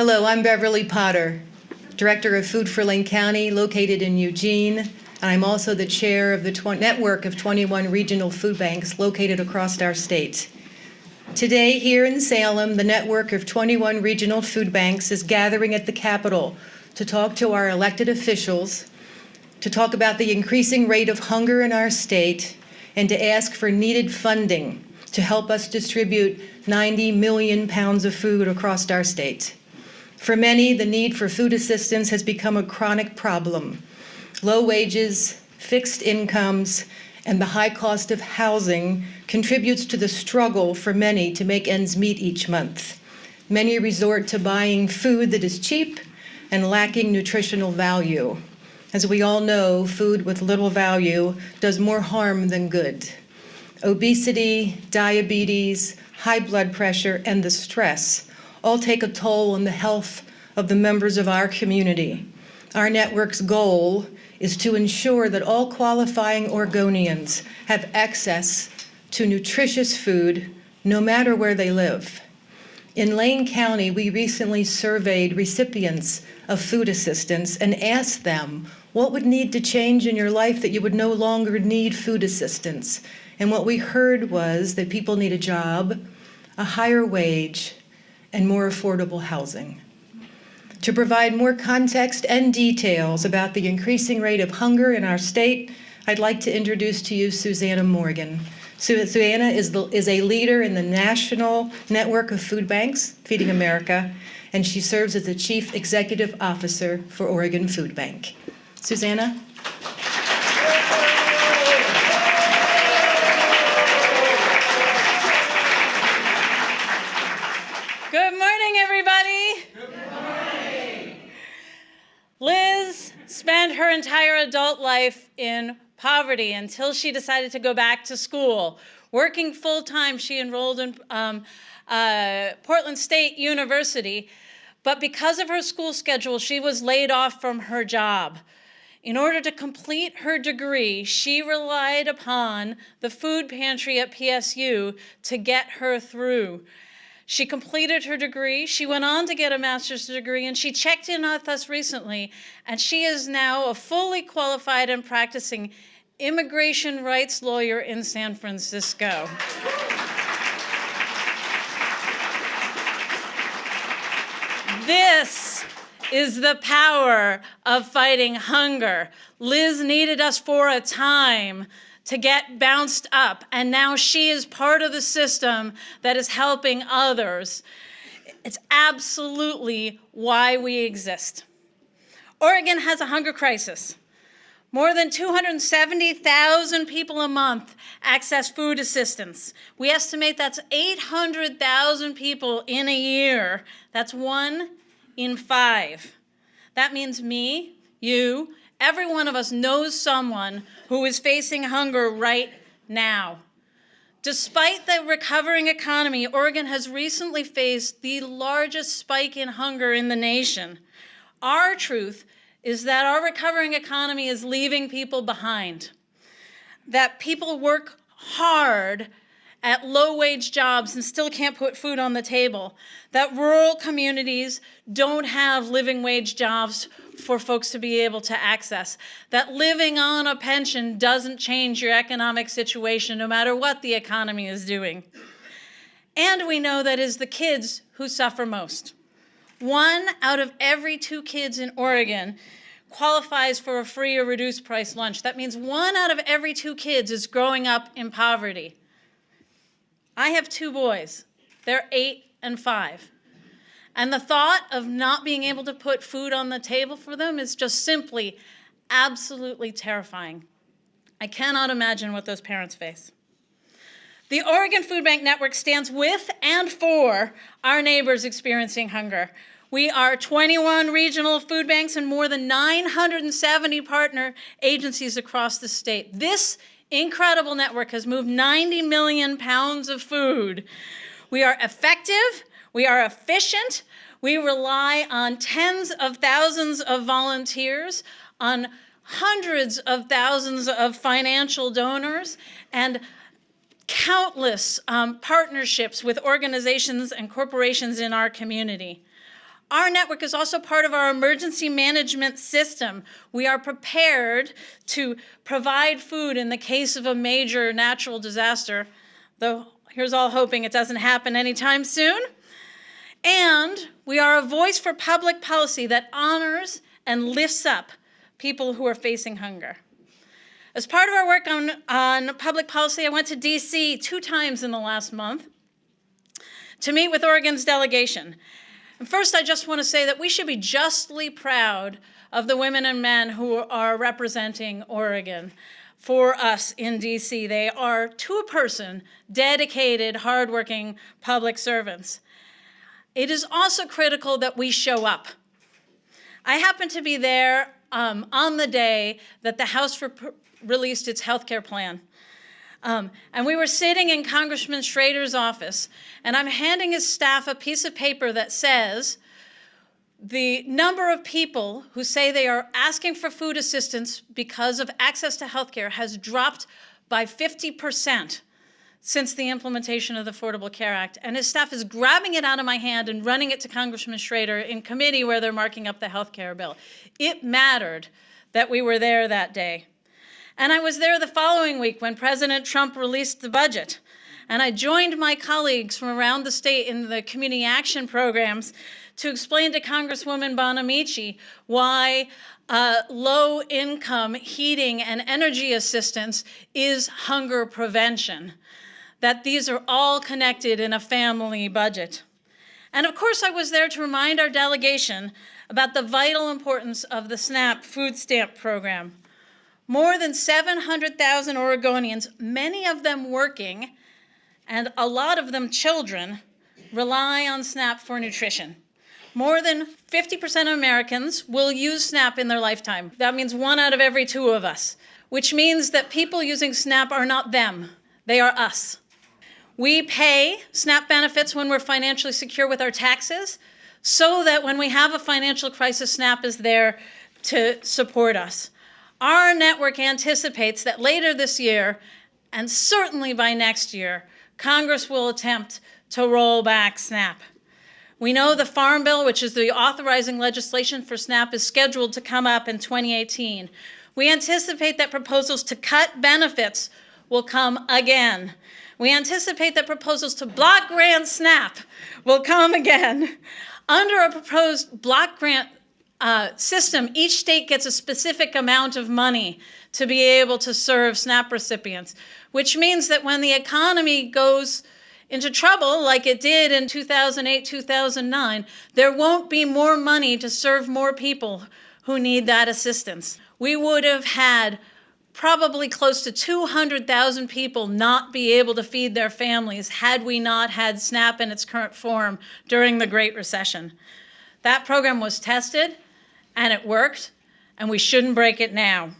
Hello, I'm Beverlee Potter, Director of Food for Lane County, located in Eugene, and I'm also the chair of the network of 21 regional food banks located across our state. Today, here in Salem, the network of 21 regional food banks is gathering at the Capitol to talk to our elected officials, to talk about the increasing rate of hunger in our state, and to ask for needed funding to help us distribute 90 million pounds of food across our state. For many, the need for food assistance has become a chronic problem. Low wages, fixed incomes, and the high cost of housing contributes to the struggle for many to make ends meet each month. Many resort to buying food that is cheap and lacking nutritional value. As we all know, food with little value does more harm than good. Obesity, diabetes, high blood pressure, and the stress all take a toll on the health of the members of our community. Our network's goal is to ensure that all qualifying Oregonians have access to nutritious food no matter where they live. In Lane County, we recently surveyed recipients of food assistance and asked them what would need to change in your life that you would no longer need food assistance. And what we heard was that people need a job, a higher wage, and more affordable housing. To provide more context and details about the increasing rate of hunger in our state, I'd like to introduce to you Susannah Morgan. Susannah is a leader in the National Network of Food Banks, Feeding America, and she serves as the Chief Executive Officer for Oregon Food Bank. Susannah? Good morning, everybody. Good morning. Liz spent her entire adult life in poverty until she decided to go back to school. Working full-time, she enrolled in Portland State University, but because of her school schedule, she was laid off from her job. In order to complete her degree, she relied upon the food pantry at PSU to get her through. She completed her degree, she went on to get a master's degree, and she checked in with us recently, and she is now a fully qualified and practicing immigration rights lawyer in San Francisco. This is the power of fighting hunger. Liz needed us for a time to get bounced up, and now she is part of the system that is helping others. It's absolutely why we exist. Oregon has a hunger crisis. More than 270,000 people a month access food assistance. We estimate that's 800,000 people in a year. That's 1 in 5. That means me, you, every one of us knows someone who is facing hunger right now. Despite the recovering economy, Oregon has recently faced the largest spike in hunger in the nation. Our truth is that our recovering economy is leaving people behind, that people work hard at low-wage jobs and still can't put food on the table, that rural communities don't have living wage jobs for folks to be able to access, that living on a pension doesn't change your economic situation no matter what the economy is doing. And we know that it's the kids who suffer most. 1 out of every 2 kids in Oregon qualifies for a free or reduced price lunch. That means 1 out of every 2 kids is growing up in poverty. I have 2 boys. They're 8 and 5. And the thought of not being able to put food on the table for them is just simply absolutely terrifying. I cannot imagine what those parents face. The Oregon Food Bank Network stands with and for our neighbors experiencing hunger. We are 21 regional food banks and more than 970 partner agencies across the state. This incredible network has moved 90 million pounds of food. We are effective, we are efficient, we rely on tens of thousands of volunteers, on hundreds of thousands of financial donors, and countless partnerships with organizations and corporations in our community. Our network is also part of our emergency management system. We are prepared to provide food in the case of a major natural disaster, though here's all hoping it doesn't happen anytime soon. And we are a voice for public policy that honors and lifts up people who are facing hunger. As part of our work on public policy, I went to DC 2 times in the last month to meet with Oregon's delegation. And first, I just want to say that we should be justly proud of the women and men who are representing Oregon for us in DC. They are, to a person, dedicated, hardworking public servants. It is also critical that we show up. I happened to be there on the day that the House released its health care plan. And we were sitting in Congressman Schrader's office, and I'm handing his staff a piece of paper that says the number of people who say they are asking for food assistance because of access to health care has dropped by 50% since the implementation of the Affordable Care Act. And his staff is grabbing it out of my hand and running it to Congressman Schrader in committee where they're marking up the health care bill. It mattered that we were there that day. And I was there the following week when President Trump released the budget. And I joined my colleagues from around the state in the community action programs to explain to Congresswoman Bonamici why low-income heating and energy assistance is hunger prevention, that these are all connected in a family budget. And of course, I was there to remind our delegation about the vital importance of the SNAP food stamp program. More than 700,000 Oregonians, many of them working, and a lot of them children, rely on SNAP for nutrition. More than 50% of Americans will use SNAP in their lifetime. That means 1 out of every 2 of us, which means that people using SNAP are not them, they are us. We pay SNAP benefits when we're financially secure with our taxes, so that when we have a financial crisis, SNAP is there to support us. Our network anticipates that later this year, and certainly by next year, Congress will attempt to roll back SNAP. We know the Farm Bill, which is the authorizing legislation for SNAP, is scheduled to come up in 2018. We anticipate that proposals to cut benefits will come again. We anticipate that proposals to block grant SNAP will come again. Under a proposed block grant system, each state gets a specific amount of money to be able to serve SNAP recipients, which means that when the economy goes into trouble, like it did in 2008, 2009, there won't be more money to serve more people who need that assistance. We would have had probably close to 200,000 people not be able to feed their families had we not had SNAP in its current form during the Great Recession. That program was tested, and it worked, and we shouldn't break it now.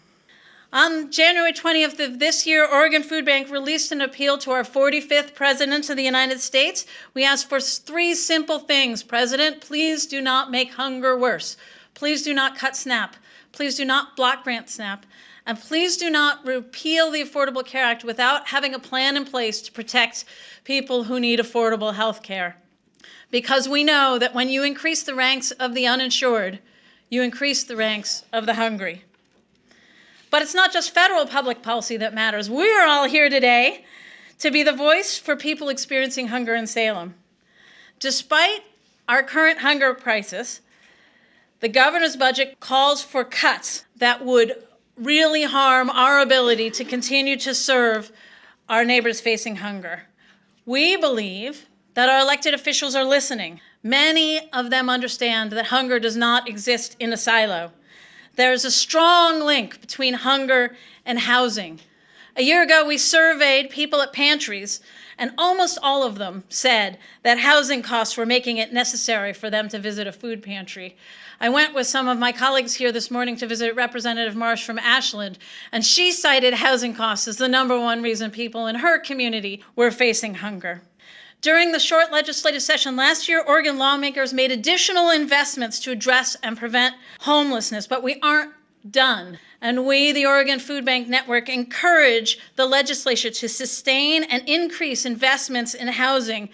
On January 20th of this year, Oregon Food Bank released an appeal to our 45th President of the United States. We asked for 3 simple things. President, please do not make hunger worse. Please do not cut SNAP. Please do not block grant SNAP. And please do not repeal the Affordable Care Act without having a plan in place to protect people who need affordable health care. Because we know that when you increase the ranks of the uninsured, you increase the ranks of the hungry. But it's not just federal public policy that matters. We are all here today to be the voice for people experiencing hunger in Salem. Despite our current hunger crisis, the governor's budget calls for cuts that would really harm our ability to continue to serve our neighbors facing hunger. We believe that our elected officials are listening. Many of them understand that hunger does not exist in a silo. There's a strong link between hunger and housing. A year ago, we surveyed people at pantries, and almost all of them said that housing costs were making it necessary for them to visit a food pantry. I went with some of my colleagues here this morning to visit Representative Marsh from Ashland, and she cited housing costs as the #1 reason people in her community were facing hunger. During the short legislative session last year, Oregon lawmakers made additional investments to address and prevent homelessness, but we aren't done. And we, the Oregon Food Bank Network, encourage the legislature to sustain and increase investments in housing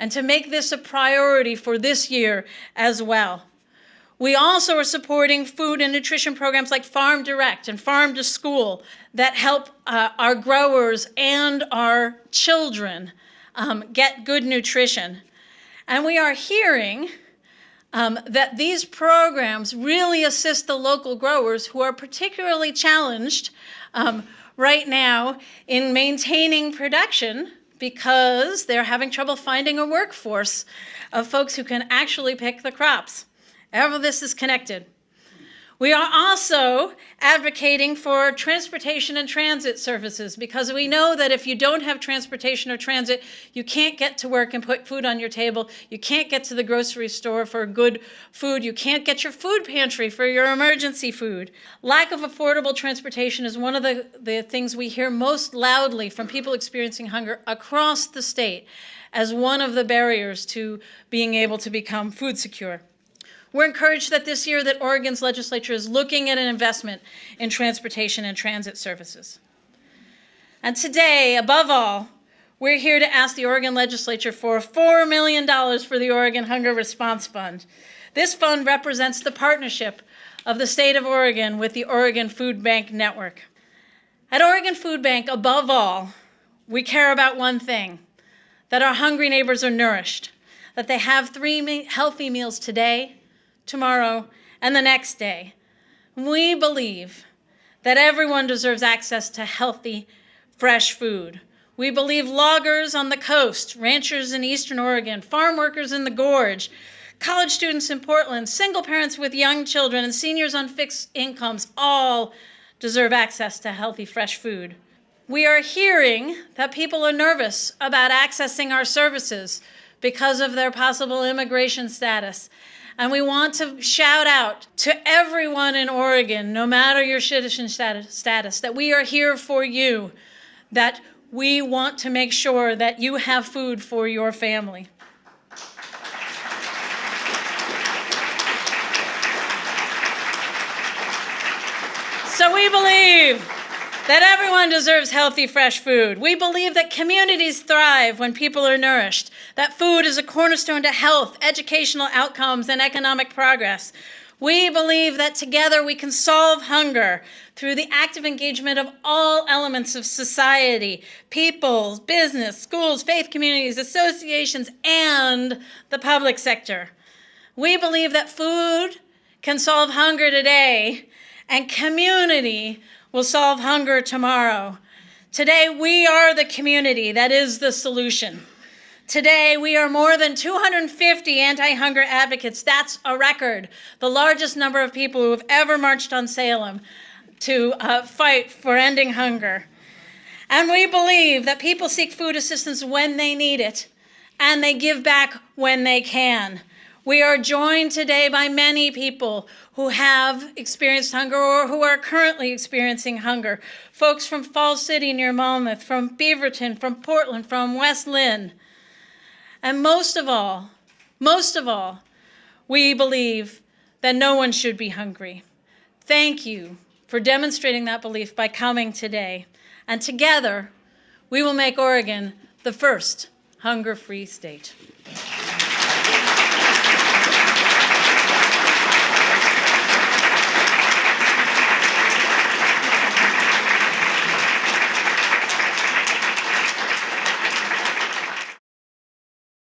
and to make this a priority for this year as well. We also are supporting food and nutrition programs like Farm Direct and Farm to School that help our growers and our children get good nutrition. And we are hearing that these programs really assist the local growers who are particularly challenged right now in maintaining production because they're having trouble finding a workforce of folks who can actually pick the crops. All of this is connected. We are also advocating for transportation and transit services because we know that if you don't have transportation or transit, you can't get to work and put food on your table. You can't get to the grocery store for good food. You can't get your food pantry for your emergency food. Lack of affordable transportation is one of the things we hear most loudly from people experiencing hunger across the state as one of the barriers to being able to become food secure. We're encouraged that this year that Oregon's legislature is looking at an investment in transportation and transit services. And today, above all, we're here to ask the Oregon legislature for $4 million for the Oregon Hunger Response Fund. This fund represents the partnership of the state of Oregon with the Oregon Food Bank Network. At Oregon Food Bank, above all, we care about one thing, that our hungry neighbors are nourished, that they have 3 healthy meals today, tomorrow, and the next day. We believe that everyone deserves access to healthy, fresh food. We believe loggers on the coast, ranchers in Eastern Oregon, farm workers in the gorge, college students in Portland, single parents with young children, and seniors on fixed incomes all deserve access to healthy, fresh food. We are hearing that people are nervous about accessing our services because of their possible immigration status. And we want to shout out to everyone in Oregon, no matter your citizen status, that we are here for you, that we want to make sure that you have food for your family. So we believe that everyone deserves healthy, fresh food. We believe that communities thrive when people are nourished, that food is a cornerstone to health, educational outcomes, and economic progress. We believe that together we can solve hunger through the active engagement of all elements of society, people, business, schools, faith communities, associations, and the public sector. We believe that food can solve hunger today, and community will solve hunger tomorrow. Today, we are the community that is the solution. Today, we are more than 250 anti-hunger advocates. That's a record, the largest number of people who have ever marched on Salem to fight for ending hunger. And we believe that people seek food assistance when they need it, and they give back when they can. We are joined today by many people who have experienced hunger or who are currently experiencing hunger. Folks from Falls City near Monmouth, from Beaverton, from Portland, from West Lynn. And most of all, we believe that no one should be hungry. Thank you for demonstrating that belief by coming today. And together, we will make Oregon the first hunger-free state.